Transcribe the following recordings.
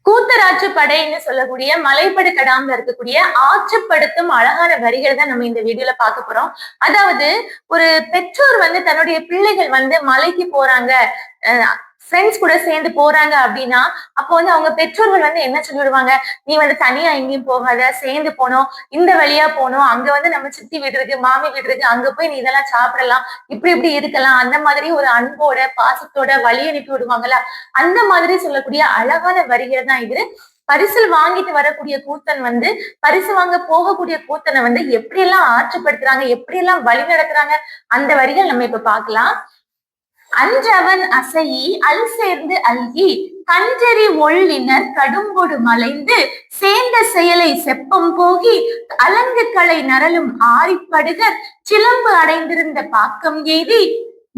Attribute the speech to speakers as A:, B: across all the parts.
A: கூத்தராற்று படைன்னு சொல்லக்கூடிய மலைப்படு கடாம்ல இருக்கக்கூடிய ஆற்றுப்படுத்தும் அழகான வரிகள் தான் நம்ம இந்த வீடியோல பார்க்க போறோம். அதாவது ஒரு பெற்றோர் தன்னுடைய பிள்ளைகள் மலைக்கு போறாங்க, ஃப்ரெண்ட்ஸ் கூட சேர்ந்து போறாங்க அப்படின்னா, அப்போ அவங்க பெற்றோர்கள் என்ன சொல்லிவிடுவாங்க, நீ தனியா எங்கேயும் போகாத, சேர்ந்து போனோம், இந்த வழியா போனோம், அங்க நம்ம சித்தி வீடு இருக்கு, மாமி வீடு இருக்கு, அங்க போய் நீ இதெல்லாம் சாப்பிடலாம், இப்படி இப்படி இருக்கலாம், அந்த மாதிரி ஒரு அன்போட பாசத்தோட வழி அனுப்பி விடுவாங்கல்ல, அந்த மாதிரி சொல்லக்கூடிய அழகான வரிகள் தான் இது. பரிசில் வாங்கிட்டு வரக்கூடிய கூத்தன் பரிசு வாங்க போகக்கூடிய கூத்தனை எப்படி எல்லாம் ஆற்றுப்படுத்துறாங்க, எப்படி எல்லாம் வழி நடத்துறாங்க, அந்த வரிகள் நம்ம இப்ப பார்க்கலாம். அன்றவன் அசையி அல் சேர்ந்து அல்கி கஞ்சரி ஒள்ளினர் கடும்பொடு மலைந்து சேர்ந்த செயலை செப்பம் போகி அலங்கு களை நரலும் ஆரிப்படுகர் சிலம்பு அடைந்திருந்த பாக்கம் எய்தி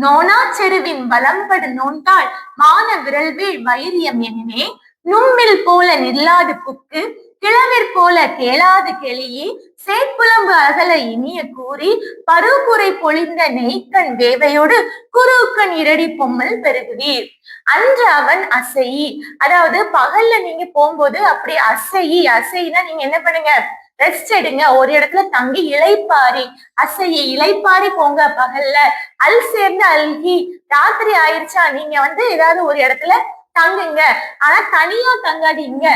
A: நோனா செருவின் வலம்படு நோன்தாள் மான விரல்வீழ் வைரியம் என்னே நும்மில் போல நில்லாது புக்கு கிழவிற் போல கேளாது கெளியே சேப்புலம்பு அகல இனிய கூறி பருகுறை பொழிந்த நெய்க்கண் வேவையோடு குருக்கண் இரடி பொம்மல் பெருகுவீர். அன்று அவன் அசையி, அதாவது பகல்ல நீங்க போகும்போது அப்படி அசையினா நீங்க என்ன பண்ணுங்க, ரெஸ்ட் எடுங்க, ஒரு இடத்துல தங்கி இளைப்பாரி, இளைப்பாரி போங்க பகல்ல. அல் சேர்ந்து அல்கி, ராத்திரி ஆயிடுச்சா நீங்க ஏதாவது ஒரு இடத்துல தங்குங்க, ஆனா தனியா தங்காதீங்க.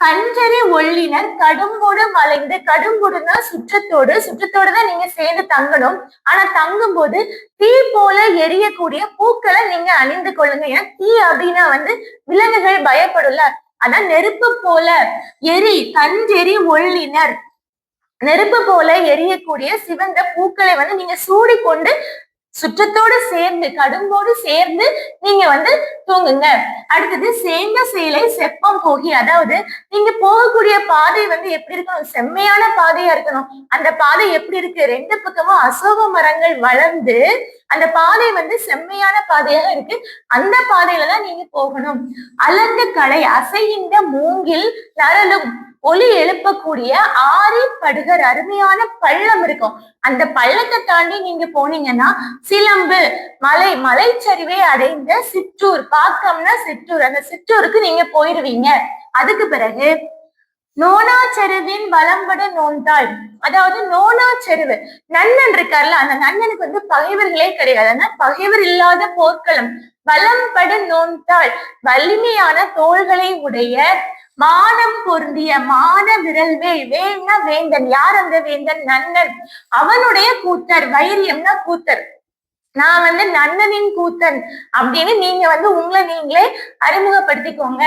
A: கஞ்சரி ஒள்ளினர் கடும்பொடு மலைந்து, கடும்பொடுனா சுற்றத்தோடு தான் நீங்க சேர்ந்து தங்கணும். ஆனா தங்கும் போது தீ போல எரியக்கூடிய பூக்களை நீங்க அணிந்து கொள்ளுங்க. ஏன்னா தீ அப்படின்னா விலங்குகள் பயப்படும்ல, அதான் நெருப்பு போல கஞ்செறி ஒள்ளினர், நெருப்பு போல எரியக்கூடிய சிவந்த பூக்களை நீங்க சூடிக்கொண்டு சுற்றத்தோடு சேர்ந்து கடும்போடு சேர்ந்து நீங்க தூங்குங்க. அடுத்தது சேர்ந்த செயலை செப்பம் போகி, அதாவது நீங்க போகக்கூடிய பாதை எப்படி இருக்கணும், செம்மையான பாதையா இருக்கணும். அந்த பாதை எப்படி இருக்கு, ரெண்டு பக்கமும் அசோக மரங்கள் வளர்ந்து அந்த பாதை செம்மையான பாதையாக இருக்கு, அந்த பாதையில தான் நீங்க போகணும். அலங்கு களை அசைகின்ற மூங்கில் நரலும் ஒலி எழுப்பக்கூடிய ஆரி படுகர் அருமையான பள்ளம் இருக்கும். அந்த பள்ளத்தை தாண்டி நீங்க போனீங்கன்னா சிலம்பு மலைச்சரிவை அடைந்த சிற்றூர், பாக்கம்னா சிற்றூர், அந்த சிற்றூருக்கு நீங்க போயிருவீங்க. அதுக்கு பிறகு நோனா செருவின் வலம்பட நோன்தாள், அதாவது நோனா செருவு நன்னன் இருக்கார்ல, அந்த நன்னனுக்கு பகைவர்களே கிடையாது, ஆனா பகைவர் இல்லாத போர்க்களம். வலம்படு நோன்தாள் வலிமையான தோள்களை உடைய மானம் பொருந்திய மான விரல்வேல், வேல்னா வேந்தன், யார் அந்த வேந்தன், நன்னன், அவனுடைய கூத்தர், வைரியம்னா கூத்தர், நான் நன்னனின் கூத்தன் அப்படின்னு நீங்க உங்களை நீங்களே அறிமுகப்படுத்திக்கோங்க.